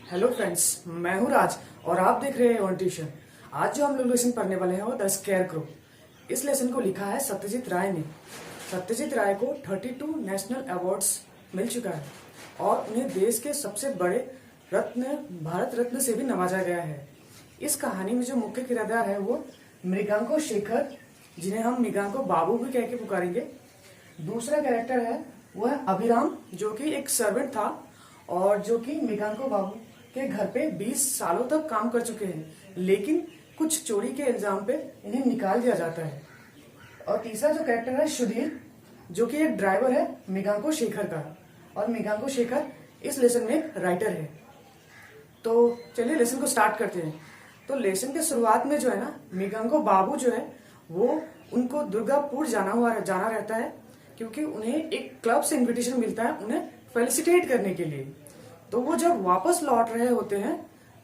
Hello friends, मैं हूं राज और आप देख रहे हैं ऑन ट्यूशन। आज जो हम लोग लेसन पढ़ने वाले हैं वो द स्केयर क्रो। इस लेसन को लिखा है सत्यजीत राय ने। सत्यजीत राय को 32 नेशनल अवार्ड्स मिल चुका है और उन्हें देश के सबसे बड़े रत्न भारत रत्न से भी नवाजा गया है। इस कहानी में जो मुख्य किरदार है वो मृगांको शेखर, जिन्हें हम मृगांको बाबू भी कह के पुकारेंगे। दूसरा कैरेक्टर है वो है अभिराम, जो कि एक सर्वेंट था और जो कि मृगांको बाबू के घर पे 20 सालों तक काम कर चुके हैं, लेकिन कुछ चोरी के इल्जाम पे इन्हें निकाल दिया जाता है। और तीसरा जो कैरेक्टर है सुधीर, जो कि एक ड्राइवर है मृगांको शेखर का, और मृगांको शेखर इस लेसन में एक राइटर है। तो चलिए लेसन को स्टार्ट करते हैं। तो लेसन के शुरुआत में जो है ना, मृगांको बाबू जो है वो उनको दुर्गापुर जाना रहता है, क्योंकि उन्हें एक क्लब से इनविटेशन मिलता है उन्हें फेलिसिटेट करने के लिए। तो वो जब वापस लौट रहे होते हैं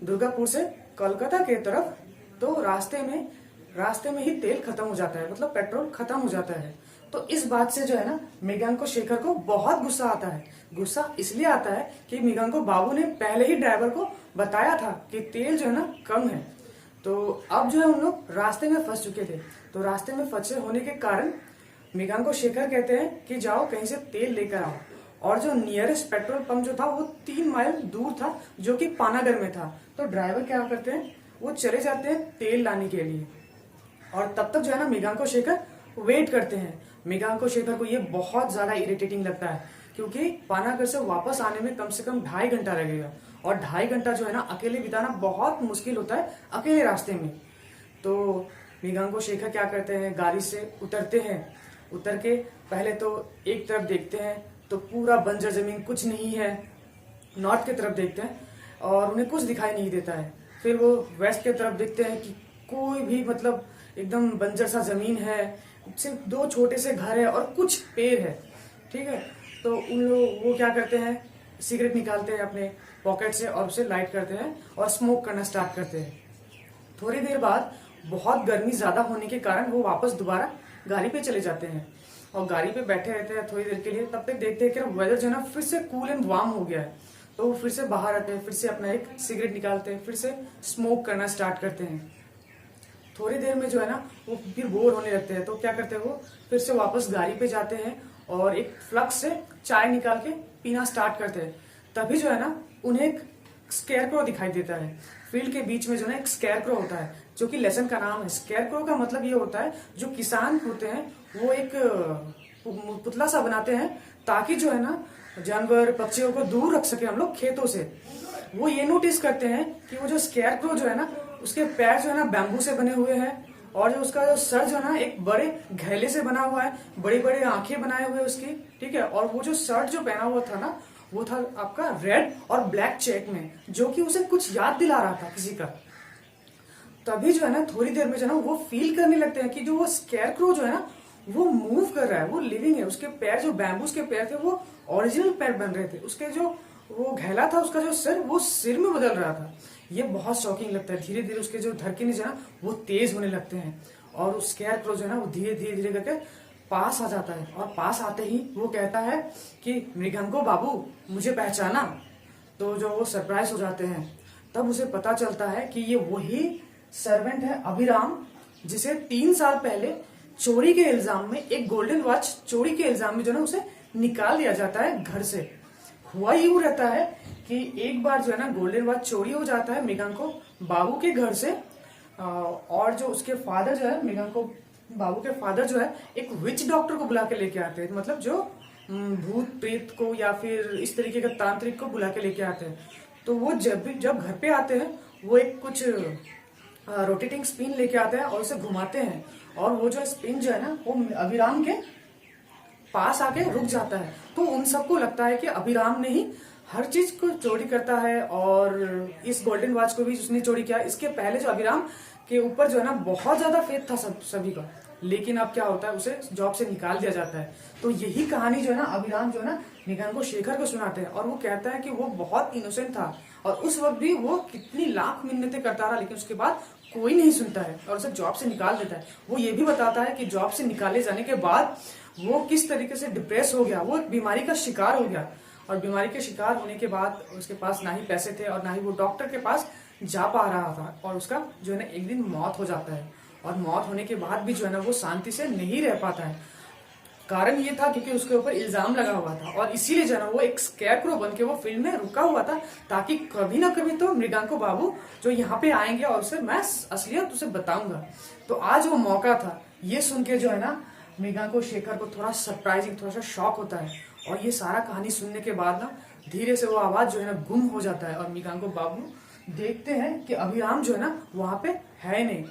दुर्गापुर से कोलकाता के तरफ, तो रास्ते में ही तेल खत्म हो जाता है, मतलब पेट्रोल खत्म हो जाता है। तो इस बात से जो है ना मृगांको शेखर को बहुत गुस्सा आता है। गुस्सा इसलिए आता है कि मृगांको बाबू ने पहले ही ड्राइवर को बताया था कि तेल जो है ना कम है। तो अब जो है उन लोग रास्ते में फंस चुके थे। तो रास्ते में फंसे होने के कारण मृगांको शेखर कहते हैं कि जाओ कहीं से तेल लेकर आओ। और जो नियरेस्ट पेट्रोल पंप जो था वो 3 माइल दूर था, जो कि पानागर में था। तो ड्राइवर क्या करते हैं, वो चले जाते हैं तेल लाने के लिए। और तब तक जो है ना मृगांको शेखर वेट करते हैं। मृगांको शेखर को ये बहुत ज्यादा इरिटेटिंग लगता है, क्योंकि पानागर से वापस आने में कम से कम 2.5 घंटा लगेगा, और 2.5 घंटा जो है ना अकेले बिताना बहुत मुश्किल होता है अकेले रास्ते में। तो मृगांको शेखर क्या करते हैं, गाड़ी से उतरते हैं। उतर के पहले तो एक तरफ देखते हैं तो पूरा बंजर जमीन, कुछ नहीं है। नॉर्थ की तरफ देखते हैं और उन्हें कुछ दिखाई नहीं देता है। फिर वो वेस्ट की तरफ देखते हैं कि कोई भी, मतलब एकदम बंजर सा जमीन है, सिर्फ 2 छोटे से घर है और कुछ पेड़ है। ठीक है, तो उन लोग वो क्या करते हैं, सिगरेट निकालते हैं अपने पॉकेट से और उसे लाइट करते हैं और स्मोक करना स्टार्ट करते हैं। थोड़ी देर बाद बहुत गर्मी ज्यादा होने के कारण वो वापस दोबारा गाड़ी पे चले जाते हैं और गाड़ी पे बैठे रहते हैं थोड़ी देर के लिए। तब तक देखते हैं कि वेदर जो है ना फिर से कूल एंड वार्म हो गया है। तो वो फिर से बाहर आते हैं, फिर से अपना एक सिगरेट निकालते हैं, फिर से स्मोक करना स्टार्ट करते हैं। थोड़ी देर में जो है ना वो फिर बोर होने लगते हैं। तो क्या करते हैं, वो फिर से वापस गाड़ी पे जाते हैं और एक फ्लक्स से चाय निकाल के पीना स्टार्ट करते हैं। तभी जो है ना उन्हें एक स्केयरक्रो दिखाई देता है। फील्ड के बीच में जो है एक स्केयरक्रो होता है, जो कि लेसन का नाम है। स्केयरक्रो का मतलब ये होता है, जो किसान होते हैं वो एक पुतला सा बनाते हैं ताकि जो है ना जानवर पक्षियों को दूर रख सके हम लोग खेतों से। वो ये नोटिस करते हैं कि वो जो स्केयरक्रो जो है ना उसके पैर जो है ना बैम्बू से बने हुए हैं, और जो उसका जो सर जो है ना एक बड़े घैले से बना हुआ है, बड़ी बड़ी आंखें बनाए हुए उसकी। ठीक है, और वो जो शर्ट जो पहना हुआ था ना वो था आपका रेड और ब्लैक चेक में, जो कि उसे कुछ याद दिला रहा था किसी का। तभी जो है ना थोड़ी देर में जो है ना वो फील करने लगते हैं कि जो वो स्केयरक्रो जो है ना वो मूव कर रहा है, वो लिविंग है। उसके पैर जो बैम्बूस के पैर थे वो ओरिजिनल पैर बन रहे थे। उसके जो वो घैला था, उसका जो सिर, वो सिर में बदल रहा था। ये बहुत शॉकिंग लगता है। धीरे धीरे उसके जो धड़कने जो है ना वो तेज होने लगते हैं, और उस स्केयरक्रो जो है ना वो धीरे धीरे धीरे करके पास आ जाता है। और पास आते ही वो कहता है कि मृगांको बाबू, मुझे पहचाना? तो जो वो सरप्राइज हो जाते हैं। तब उसे पता चलता है कि ये वही सर्वेंट है अभिराम, जिसे 3 साल पहले चोरी के इल्जाम में, एक गोल्डन वॉच चोरी के इल्जाम में जो है उसे निकाल दिया जाता है घर से। हुआ यूं रहता है कि एक बार जो है ना गोल्डन वॉच चोरी हो जाता है मृगांको बाबू के घर से, और जो उसके फादर जो है, मृगांको बाबू के फादर जो है, एक विच डॉक्टर को बुला के लेके आते हैं। मतलब जो भूत प्रेत को या फिर इस तरीके का तांत्रिक को बुला के लेके आते हैं। तो वो जब घर पे आते हैं वो एक कुछ रोटेटिंग स्पिन लेके आते हैं और उसे घुमाते हैं, और वो जो स्पिन जो है ना वो अभिराम के पास आके रुक जाता है। तो उन सबको लगता है कि अभिराम ने ही हर चीज को चोरी करता है, और इस गोल्डन वॉच को भी उसने चोरी किया। इसके पहले जो अभिराम के ऊपर जो है ना बहुत ज्यादा फेथ था सभी का, लेकिन अब क्या होता है, उसे जॉब से निकाल दिया जाता है। तो यही कहानी जो है ना अभिराम जो है ना मृगांको शेखर को सुनाते हैं, और वो कहता है कि वो बहुत इनोसेंट था और उस वक्त भी वो कितनी लाख मिन्नतें करता रहा, लेकिन उसके बाद कोई नहीं सुनता है और उसे जॉब से निकाल देता है। वो ये भी बताता है कि जॉब से निकाले जाने के बाद वो किस तरीके से डिप्रेस हो गया, वो एक बीमारी का शिकार हो गया। और बीमारी के शिकार होने के बाद उसके पास ना ही पैसे थे और ना ही वो डॉक्टर के पास जा पा रहा था, और उसका जो है ना एक दिन मौत हो जाता है। और मौत होने के बाद भी जो है ना वो शांति से नहीं रह पाता है। कारण ये था क्योंकि उसके ऊपर इल्जाम लगा हुआ था, और इसीलिए जो है ना वो एक स्कैरक्रो बन के वो फील्ड में रुका हुआ था, ताकि कभी ना कभी तो मृगांको बाबू जो यहाँ पे आएंगे और उसे मैं असलियत उसे बताऊंगा। तो आज वो मौका था। ये सुन के जो है ना मृगांको शेखर को थोड़ा सरप्राइजिंग, थोड़ा सा शॉक होता है, और ये सारा कहानी सुनने के बाद ना धीरे से वो आवाज जो है ना गुम हो जाता है, और मृगांको बाबू देखते हैं कि अभिराम जो है ना वहां पे है नहीं।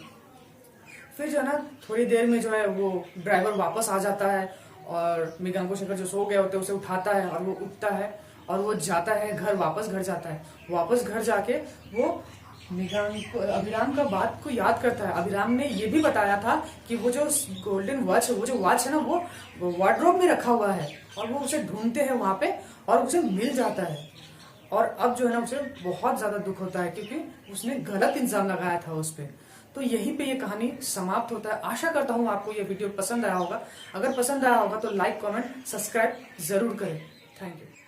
फिर जो है ना थोड़ी देर में जो है वो ड्राइवर वापस आ जाता है, और मृगांको शेखर जो सो गए होते हैं उसे उठाता है, और वो उठता है और वो जाता है घर, वापस घर जाता है। वापस घर जाके वो अभिराम का बात को याद करता है। अभिराम ने ये भी बताया था कि वो जो गोल्डन वॉच है, वो जो वॉच है ना वो वार्डरोब में रखा हुआ है, और वो उसे ढूंढते हैं वहां पे और उसे मिल जाता है। और अब जो है ना उसे बहुत ज्यादा दुख होता है क्योंकि उसने गलत इल्जाम लगाया था उस पर। तो यहीं पे ये कहानी समाप्त होता है। आशा करता हूँ आपको ये वीडियो पसंद आया होगा। अगर पसंद आया होगा तो लाइक, कमेंट, सब्सक्राइब जरूर करें। Thank you.